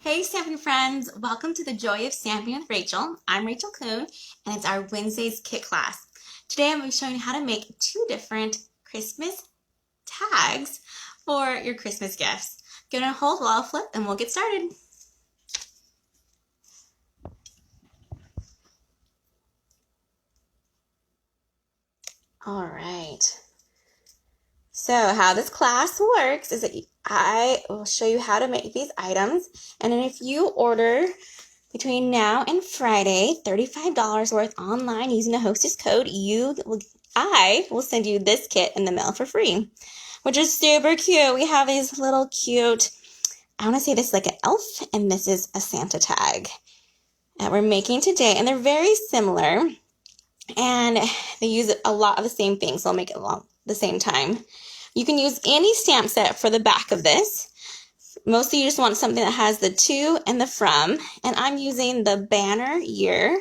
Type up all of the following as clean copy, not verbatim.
Hey Stampin' friends, welcome to the Joy of Stamping with Rachel. I'm Rachael Coon and it's our Wednesday's kit class. Today I'm going to be showing you how to make two different Christmas tags for your Christmas gifts. Get on hold while I'll flip and we'll get started. Alright, so how this class works is that I will show you how to make these items, and then if you order between now and Friday, $35 worth online using the hostess code, I will send you this kit in the mail for free, which is super cute. We have these little cute, I want to say this is like an elf, and this is a Santa tag that we're making today, and they're very similar, and they use a lot of the same things, so I'll make it along the same time. You can use any stamp set for the back of this. Mostly you just want something that has the to and the from, and I'm using the banner year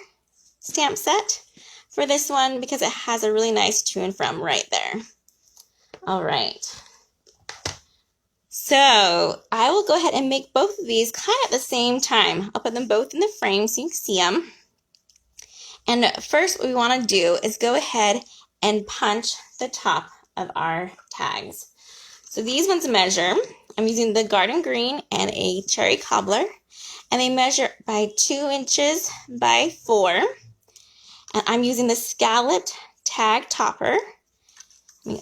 stamp set for this one because it has a really nice to and from right there. All right. So I will go ahead and make both of these kind of at the same time. I'll put them both in the frame so you can see them. And first what we want to do is go ahead and punch the top of our tags. So these ones measure, I'm using the garden green and a cherry cobbler, and they measure by 2 inches by 4. And I'm using the scalloped tag topper. Let me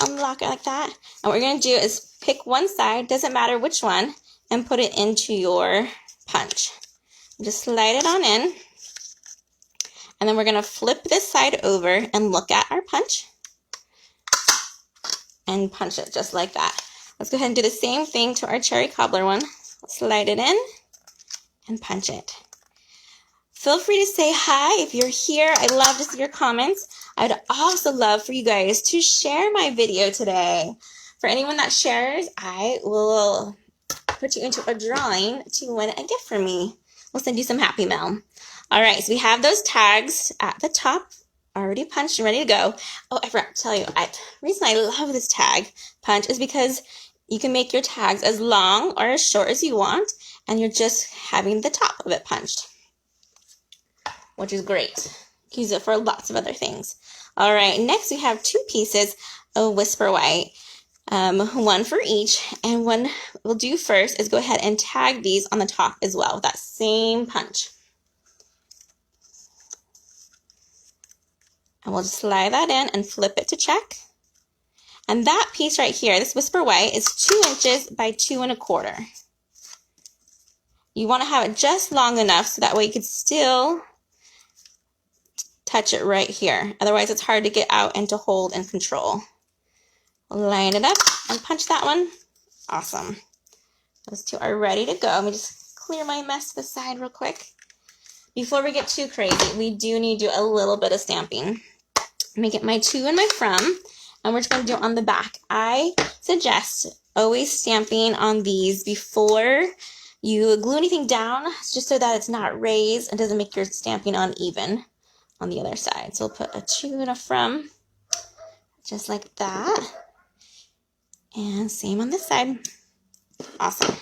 unlock it like that. And what we're going to do is pick one side, doesn't matter which one, and put it into your punch. Just slide it on in. And then we're going to flip this side over and look at our punch. And punch it just like that. Let's go ahead and do the same thing to our cherry cobbler one. Slide it in and punch it. Feel free to say hi if you're here. I love to see your comments. I'd also love for you guys to share my video today. For anyone that shares, I will put you into a drawing to win a gift from me. We'll send you some happy mail. All right, so we have those tags at the top already punched and ready to go. Oh, I forgot to tell you, the reason I love this tag punch is because you can make your tags as long or as short as you want, and you're just having the top of it punched, which is great. You can use it for lots of other things. All right, next we have 2 pieces of Whisper White, one for each, and what we'll do first is go ahead and tag these on the top as well with that same punch. And we'll just slide that in and flip it to check. And that piece right here, this Whisper White, is 2 inches by 2 1/4. You want to have it just long enough so that way you can still touch it right here. Otherwise, it's hard to get out and to hold and control. Line it up and punch that one. Awesome. Those 2 are ready to go. Let me just clear my mess to the side real quick. Before we get too crazy, we do need to do a little bit of stamping. Make it my to and my from, and we're just going to do it on the back. I suggest always stamping on these before you glue anything down, just so that it's not raised and doesn't make your stamping uneven on the other side. So we'll put a to and a from, just like that. And same on this side. Awesome.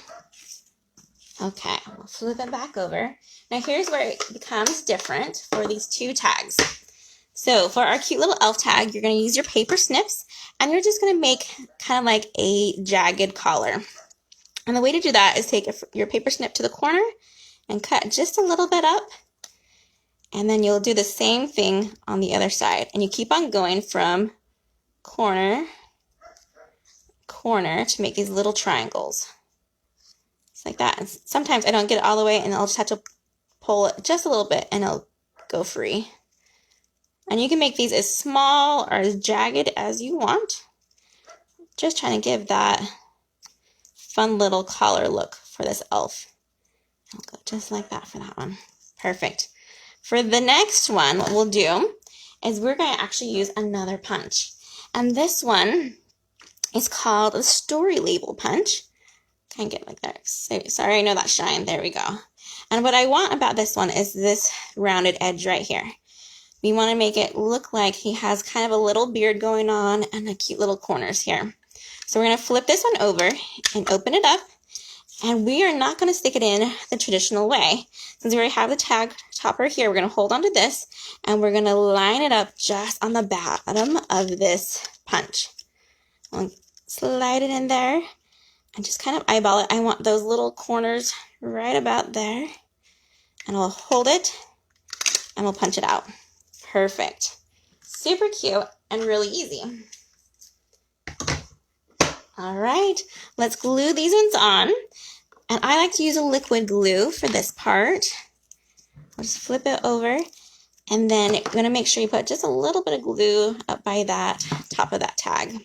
Okay, we'll flip it back over. Now here's where it becomes different for these 2 tags. So for our cute little elf tag, you're going to use your paper snips, and you're just going to make kind of like a jagged collar. And the way to do that is take your paper snip to the corner and cut just a little bit up. And then you'll do the same thing on the other side. And you keep on going from corner to make these little triangles. Just like that. And sometimes I don't get it all the way, and I'll just have to pull it just a little bit and it'll go free. And you can make these as small or as jagged as you want. Just trying to give that fun little collar look for this elf. I'll go just like that for that one. Perfect. For the next one, what we'll do is we're going to actually use another punch. And this one is called the story label punch. Kind of get like that. Sorry, I know that shine. There we go. And what I want about this one is this rounded edge right here. We want to make it look like he has kind of a little beard going on and the cute little corners here. So we're going to flip this one over and open it up, And we are not going to stick it in the traditional way. Since we already have the tag topper here, we're going to hold onto this and we're going to line it up just on the bottom of this punch. I'll slide it in there and just kind of eyeball it. I want those little corners right about there. And I'll hold it and we'll punch it out. Perfect. Super cute and really easy. All right, let's glue these ones on. And I like to use a liquid glue for this part. I'll just flip it over. And then you're going to make sure you put just a little bit of glue up by that top of that tag. And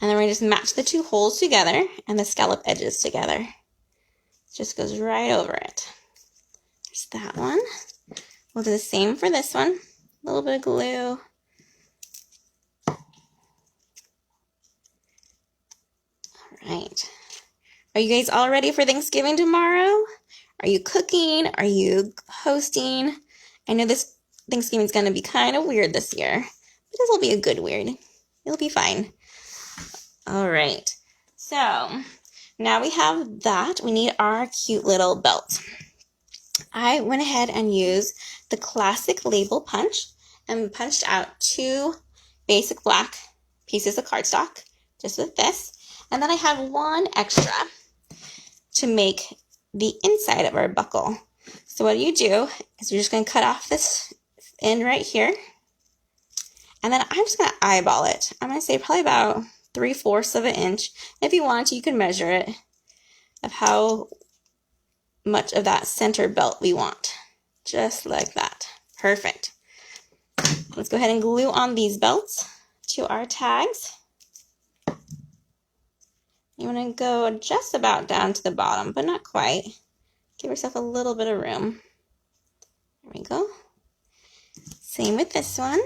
then we're going to just match the two holes together and the scallop edges together. It just goes right over it. There's that one. We'll do the same for this one. A little bit of glue. All right. Are you guys all ready for Thanksgiving tomorrow? Are you cooking? Are you hosting? I know this Thanksgiving is going to be kind of weird this year, but this will be a good weird. It'll be fine. All right. So now we have that. We need our cute little belt. I went ahead and used the classic label punch and punched out 2 basic black pieces of cardstock, just with this. And then I had 1 extra to make the inside of our buckle. So what you do is you're just going to cut off this end right here. And then I'm just going to eyeball it. I'm going to say probably about 3/4 of an inch. If you want to, you can measure it of how much of that center belt we want. Just like that. Perfect. Let's go ahead and glue on these belts to our tags. You want to go just about down to the bottom, but not quite. Give yourself a little bit of room. There we go. Same with this one.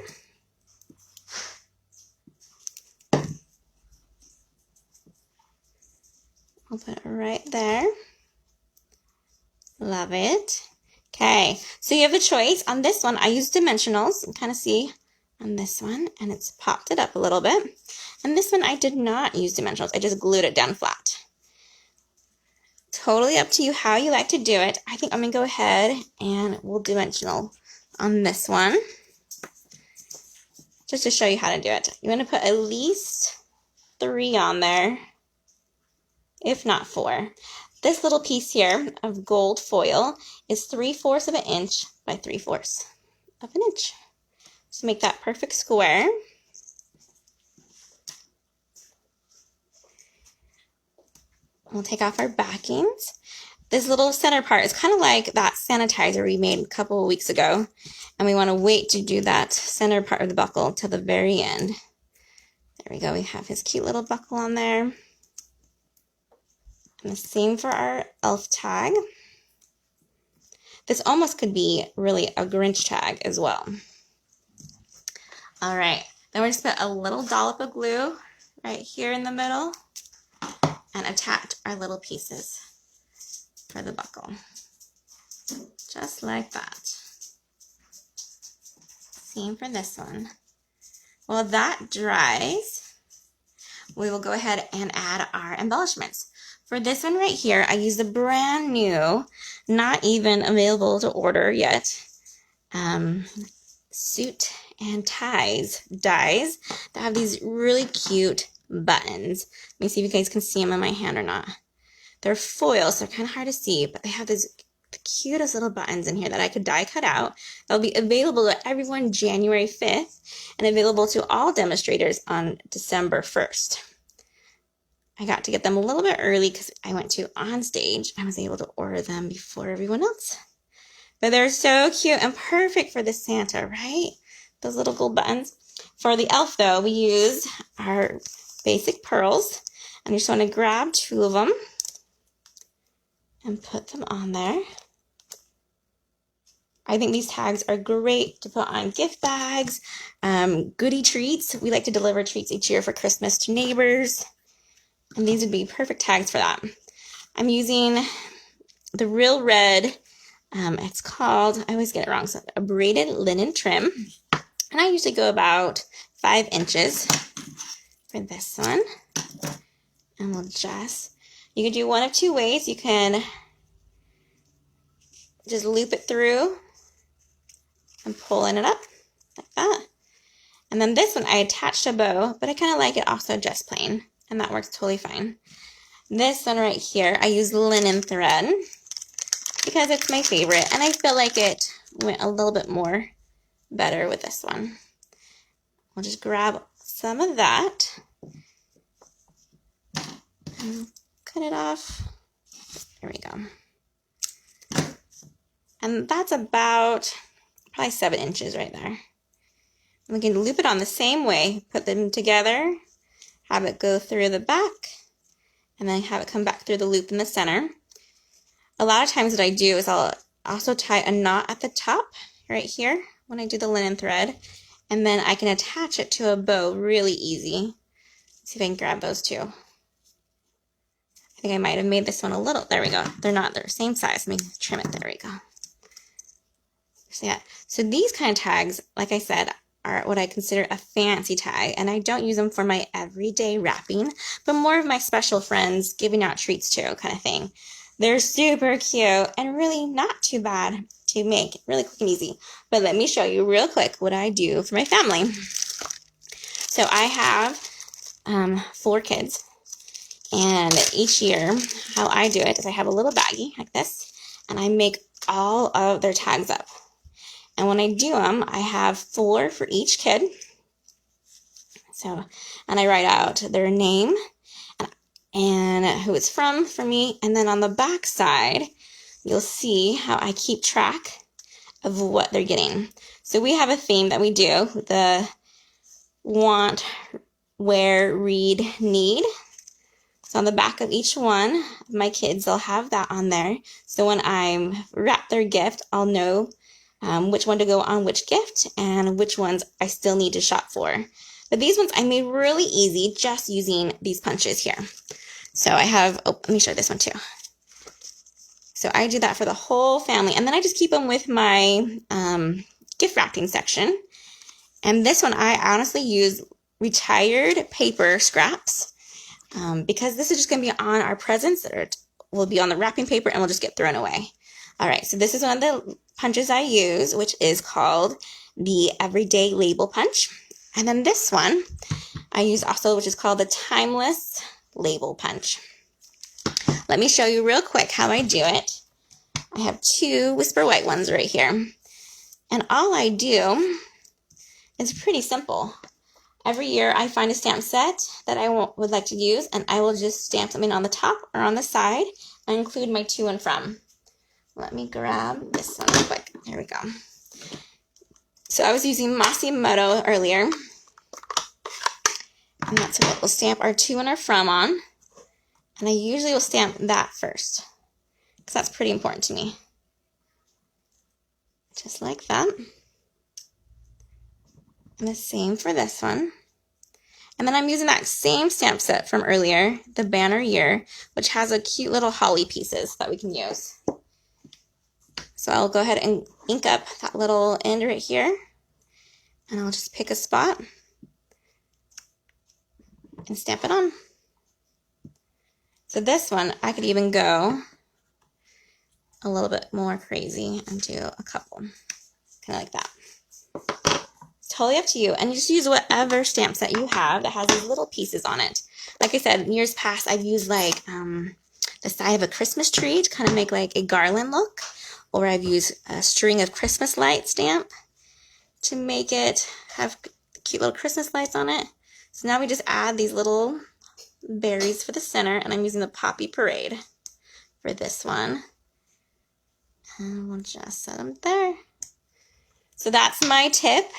I'll put it right there. Love it. Okay, so you have a choice. On this one, I used dimensionals. You can kind of see on this one, and it's popped it up a little bit. And this one, I did not use dimensionals. I just glued it down flat. Totally up to you how you like to do it. I think I'm going to go ahead and we'll dimensional on this one. Just to show you how to do it. You want to put at least 3 on there, if not 4. This little piece here of gold foil is 3/4 of an inch by 3/4 of an inch. So make that perfect square. We'll take off our backings. This little center part is kind of like that sanitizer we made a couple of weeks ago. And we want to wait to do that center part of the buckle till the very end. There we go. We have his cute little buckle on there. And the same for our elf tag. This almost could be really a Grinch tag as well. All right. Then we're just put a little dollop of glue right here in the middle and attach our little pieces for the buckle. Just like that. Same for this one. While that dries, we will go ahead and add our embellishments. For this one right here, I used a brand new, not even available to order yet, suit and ties dies that have these really cute buttons. Let me see if you guys can see them in my hand or not. They're foil, so they're kind of hard to see, but they have these the cutest little buttons in here that I could die cut out. They'll be available to everyone January 5th and available to all demonstrators on December 1st. I got to get them a little bit early because I went to on stage. I was able to order them before everyone else. But they're so cute and perfect for the Santa, right? Those little gold buttons. For the elf, though, we use our basic pearls. And you just want to grab 2 of them and put them on there. I think these tags are great to put on gift bags, goodie treats. We like to deliver treats each year for Christmas to neighbors. And these would be perfect tags for that. I'm using the Real Red, it's called, I always get it wrong, so a braided linen trim. And I usually go about 5 inches for this one. And we'll just, You can do one of two ways. You can just loop it through and pulling it up like that. And then this one I attached a bow, but I kind of like it also just plain, and that works totally fine. This one right here, I use linen thread because it's my favorite, and I feel like it went a little bit more better with this one. I'll just grab some of that and cut it off. There we go. And that's about probably 7 inches right there. And we can loop it on the same way, put them together, have it go through the back, and then have it come back through the loop in the center. A lot of times what I do is I'll also tie a knot at the top right here when I do the linen thread, and then I can attach it to a bow really easy. Let's see if I can grab those two. I think I might have made this one a little, there we go. They're the same size. Let me trim it, there we go. So yeah, so these kind of tags, like I said, are what I consider a fancy tag, and I don't use them for my everyday wrapping, but more of my special friends giving out treats to kind of thing. They're super cute and really not too bad to make, really quick and easy. But let me show you real quick what I do for my family. So I have 4 kids, and each year how I do it is I have a little baggie like this, and I make all of their tags up. And when I do them, I have 4 for each kid. So, and I write out their name and who it's from for me. And then on the back side, you'll see how I keep track of what they're getting. So we have a theme that we do, the want, wear, read, need. So on the back of each one of my kids, they'll have that on there. So when I wrap their gift, I'll know which one to go on which gift and which ones I still need to shop for. But these ones I made really easy just using these punches here. So I have, oh, let me show this one too. So I do that for the whole family, and then I just keep them with my gift wrapping section. And this one I honestly use retired paper scraps because this is just going to be on our presents, or it will be on the wrapping paper and will just get thrown away. All right, so this is one of the punches I use, which is called the Everyday Label Punch. And then this one I use also, which is called the Timeless Label Punch. Let me show you real quick how I do it. I have 2 Whisper White ones right here. And all I do is pretty simple. Every year I find a stamp set that I would like to use, and I will just stamp something on the top or on the side and include my to and from. Let me grab this one real quick. There we go. So I was using Mossimoto earlier, and that's what we'll stamp our to and our from on. And I usually will stamp that first, because that's pretty important to me. Just like that. And the same for this one. And then I'm using that same stamp set from earlier, the Banner Year, which has a cute little holly pieces that we can use. So I'll go ahead and ink up that little end right here, and I'll just pick a spot and stamp it on. So this one, I could even go a little bit more crazy and do a couple, kind of like that. It's totally up to you, and you just use whatever stamp set you have that has these little pieces on it. Like I said, in years past, I've used like the side of a Christmas tree to kind of make like a garland look. Or I've used a string of Christmas light stamp to make it have cute little Christmas lights on it. So now we just add these little berries for the center, and I'm using the Poppy Parade for this one. And we'll just set them there. So that's my tip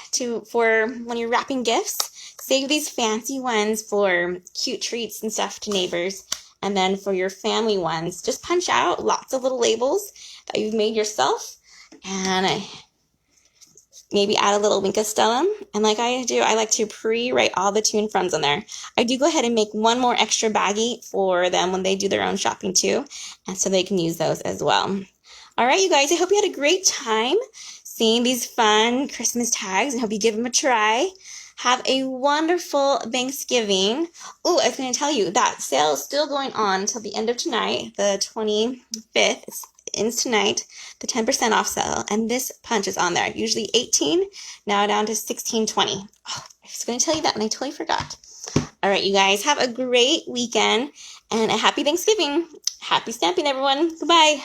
for when you're wrapping gifts. Save these fancy ones for cute treats and stuff to neighbors. And then for your family ones, just punch out lots of little labels that you've made yourself, and maybe add a little Wink of Stellum. And like I do, I like to pre-write all the to and froms on there. I do go ahead and make one more extra baggie for them when they do their own shopping too, and so they can use those as well. All right, you guys, I hope you had a great time seeing these fun Christmas tags, and hope you give them a try. Have a wonderful Thanksgiving. Oh, I was going to tell you that sale is still going on until the end of tonight, the 25th. It ends tonight, the 10% off sale, and this punch is on there. Usually $18, now down to $16.20. Oh, I was going to tell you that, and I totally forgot. All right, you guys, have a great weekend and a happy Thanksgiving. Happy stamping, everyone. Goodbye.